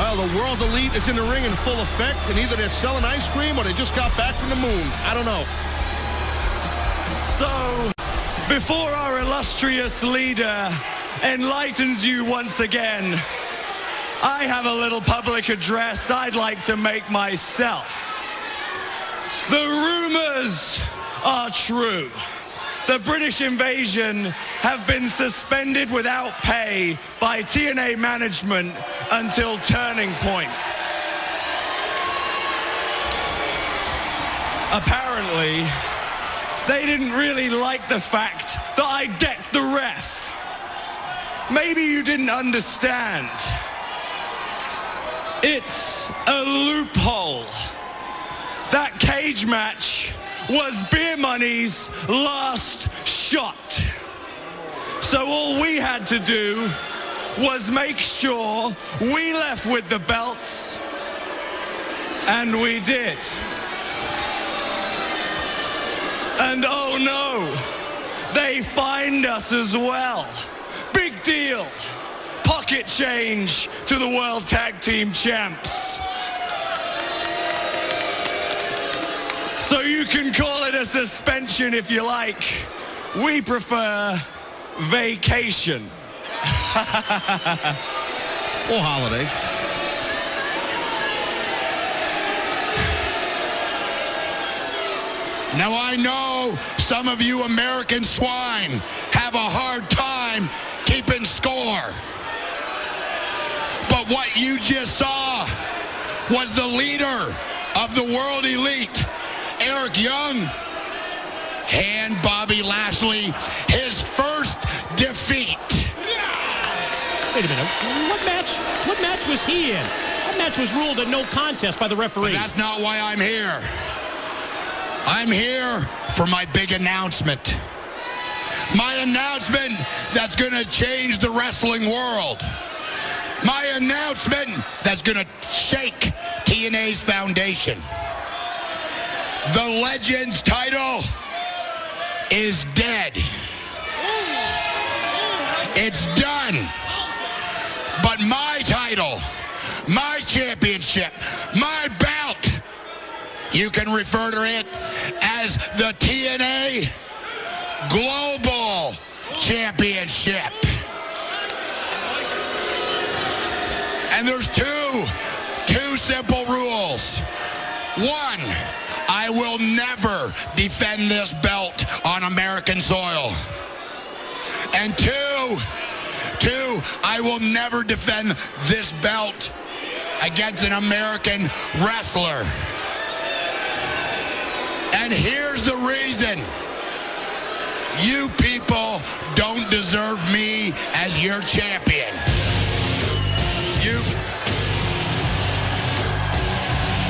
Well, the World Elite is in the ring in full effect, and either they're selling ice cream or they just got back from the moon. I don't know. So, before our illustrious leader enlightens you once again, I have a little public address I'd like to make myself. The rumors are true. The British invasion have been suspended without pay by TNA management until turning point. Apparently, they didn't really like the fact that I decked the ref. Maybe you didn't understand. It's a loophole. That cage match was Beer Money's last shot. So all we had to do was make sure we left with the belts, and we did. And oh no, they fined us as well. Big deal. Pocket change to the World Tag Team Champs. So you can call it a suspension if you like. We prefer vacation. Or holiday. Now I know some of you American swine have a hard time keeping score. But what you just saw was the leader of the World Elite, Eric Young, hand Bobby Lashley his first defeat. Wait a minute. What match was he in? That match was ruled a no contest by the referee. But that's not why I'm here. I'm here for my big announcement. My announcement that's going to change the wrestling world. My announcement that's going to shake TNA's foundation. The Legends title is dead. It's done. But my title, my championship, my belt, you can refer to it as the TNA Global Championship. And there's two simple rules. One, I will never defend this belt on American soil. And two, I will never defend this belt against an American wrestler. And here's the reason. You people don't deserve me as your champion.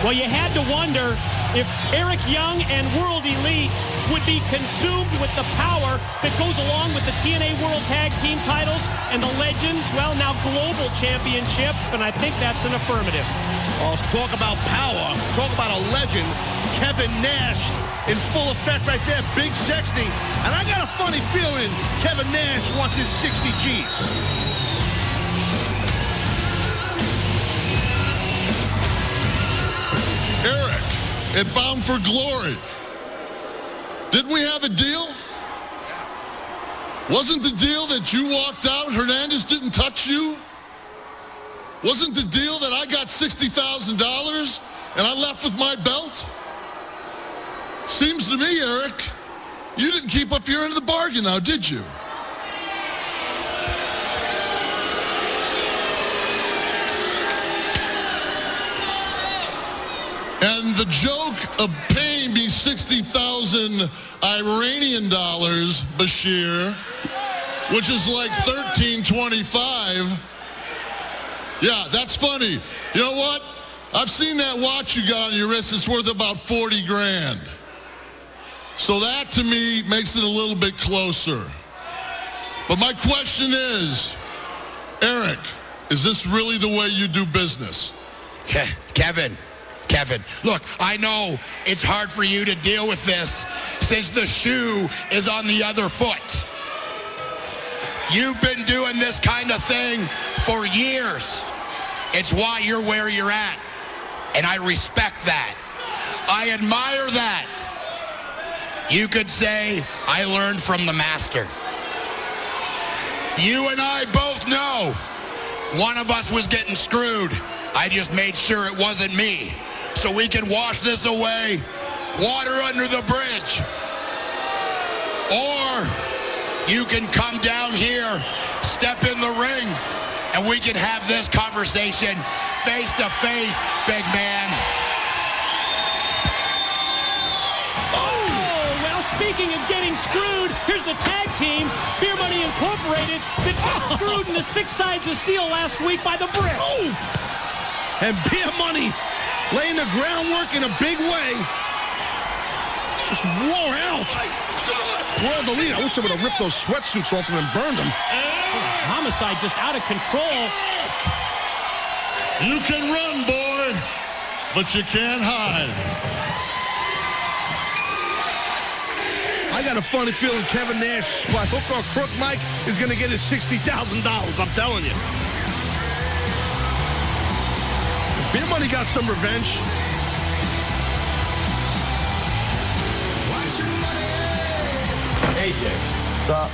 Well, you had to wonder if Eric Young and World Elite would be consumed with the power that goes along with the TNA World Tag Team titles and the Legends, well, now Global Championship, and I think that's an affirmative. Well, talk about power. Talk about a legend. Kevin Nash in full effect right there. Big sexting. And I got a funny feeling Kevin Nash wants his 60 G's. Eric, at Bound for Glory, didn't we have a deal? Wasn't the deal that you walked out, Hernandez didn't touch you? Wasn't the deal that I got $60,000 and I left with my belt? Seems to me, Eric, you didn't keep up your end of the bargain now, did you? And the joke of paying me 60,000 Iranian dollars, Bashir, which is like $13.25. Yeah, that's funny. You know what? I've seen that watch you got on your wrist. It's worth about 40 grand. So that, to me, makes it a little bit closer. But my question is, Eric, is this really the way you do business? Kevin, look, I know it's hard for you to deal with this since the shoe is on the other foot. You've been doing this kind of thing for years. It's why you're where you're at. And I respect that. I admire that. You could say, I learned from the master. You and I both know one of us was getting screwed. I just made sure it wasn't me. So we can wash this away, water under the bridge. Or you can come down here, step in the ring, and we can have this conversation face to face, big man. Speaking of getting screwed, here's the tag team, Beer Money Incorporated, that got screwed in the 6 sides of steel last week by the Brits. Oof. And Beer Money laying the groundwork in a big way. Just wore out. World Elite. I wish I would have ripped those sweatsuits off them and burned them. Homicide just out of control. You can run, boy, but you can't hide. I got a funny feeling Kevin Nash, spot hook or crook, Mike, is going to get his $60,000. I'm telling you. Beer Money got some revenge. Hey, Jay. What's up?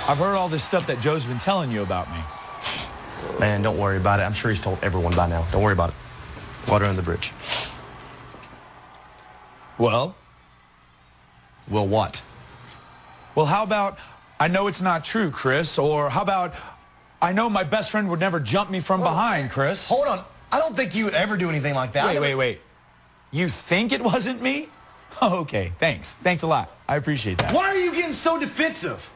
I've heard all this stuff that Joe's been telling you about me. Man, don't worry about it. I'm sure he's told everyone by now. Don't worry about it. Water under the bridge. Well? Well, what? Well, how about, I know it's not true, Chris, or how about, I know my best friend would never jump me from behind, Chris. Hold on. I don't think you would ever do anything like that. Wait. You think it wasn't me? Oh, okay, thanks. Thanks a lot. I appreciate that. Why are you getting so defensive?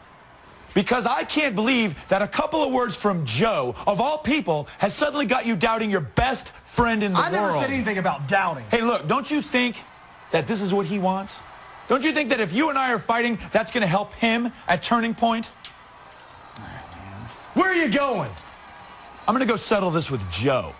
Because I can't believe that a couple of words from Joe, of all people, has suddenly got you doubting your best friend in the world. I never said anything about doubting. Hey, look, don't you think that this is what he wants? Don't you think that if you and I are fighting, that's going to help him at Turning Point? Where are you going? I'm going to go settle this with Joe.